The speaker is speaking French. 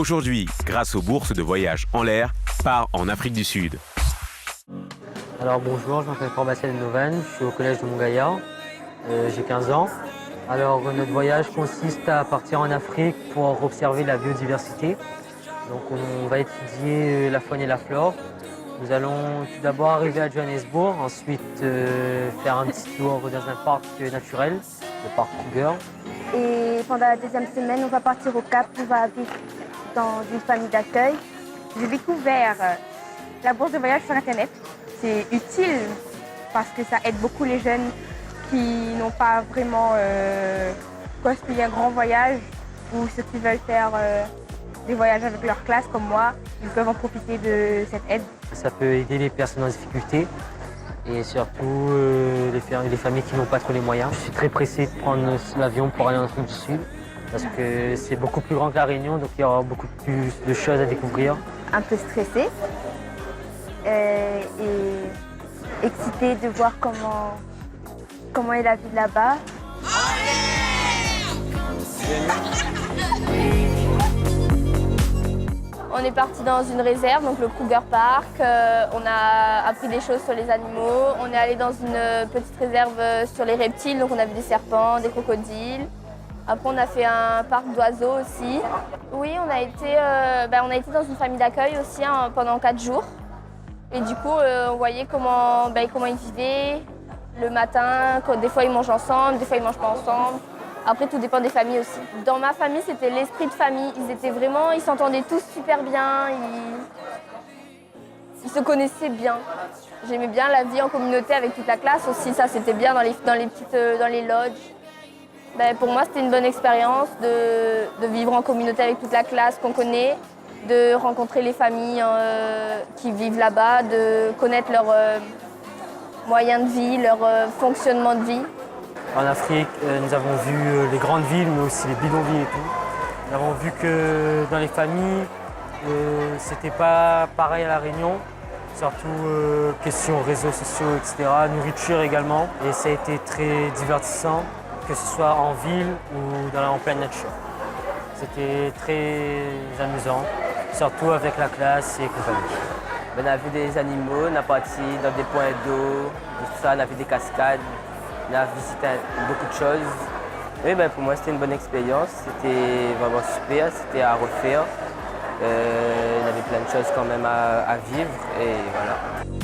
aujourd'hui, grâce aux bourses de voyage en l'air, part en Afrique du Sud. Alors bonjour, je m'appelle Corbacel Novan, je suis au collège de Montgaillard, j'ai 15 ans. Alors notre voyage consiste à partir en Afrique pour observer la biodiversité. Donc on va étudier la faune et la flore. Nous allons tout d'abord arriver à Johannesburg, ensuite faire un petit tour dans un parc naturel, le parc Kruger. Et pendant la deuxième semaine, on va partir au Cap, on va vivre dans une famille d'accueil. J'ai découvert la bourse de voyage sur Internet. C'est utile parce que ça aide beaucoup les jeunes qui n'ont pas vraiment costé un grand voyage ou ceux qui veulent faire des voyages avec leur classe comme moi. Ils peuvent en profiter de cette aide. Ça peut aider les personnes en difficulté et surtout les familles qui n'ont pas trop les moyens. Je suis très pressé de prendre l'avion pour aller en Afrique du Sud parce que c'est beaucoup plus grand que la Réunion, donc il y aura beaucoup plus de choses à découvrir. Un peu stressée et excitée de voir comment est la vie là-bas. On est parti dans une réserve, donc le Kruger Park. On a appris des choses sur les animaux. On est allé dans une petite réserve sur les reptiles, donc on a vu des serpents, des crocodiles. Après, on a fait un parc d'oiseaux aussi. Oui, on a été dans une famille d'accueil aussi pendant 4 jours. Et du coup, on voyait comment ils vivaient le matin. Des fois, ils mangent ensemble, des fois, ils ne mangent pas ensemble. Après, tout dépend des familles aussi. Dans ma famille, c'était l'esprit de famille. Ils s'entendaient tous super bien. Ils se connaissaient bien. J'aimais bien la vie en communauté avec toute la classe aussi. Ça, c'était bien dans les lodges. Pour moi, c'était une bonne expérience de vivre en communauté avec toute la classe qu'on connaît, de rencontrer les familles qui vivent là-bas, de connaître leurs moyens de vie, leur fonctionnement de vie. En Afrique, nous avons vu les grandes villes, mais aussi les bidonvilles et tout. Nous avons vu que dans les familles, c'était pas pareil à La Réunion, surtout question réseaux sociaux, etc., nourriture également. Et ça a été très divertissant, que ce soit en ville ou en pleine nature. C'était très amusant, surtout avec la classe et compagnie. On a vu des animaux, on a parti dans des points d'eau, tout ça, on a vu des cascades. On a visité beaucoup de choses. Et pour moi, c'était une bonne expérience. C'était vraiment super, c'était à refaire. Il y avait plein de choses quand même à vivre et voilà.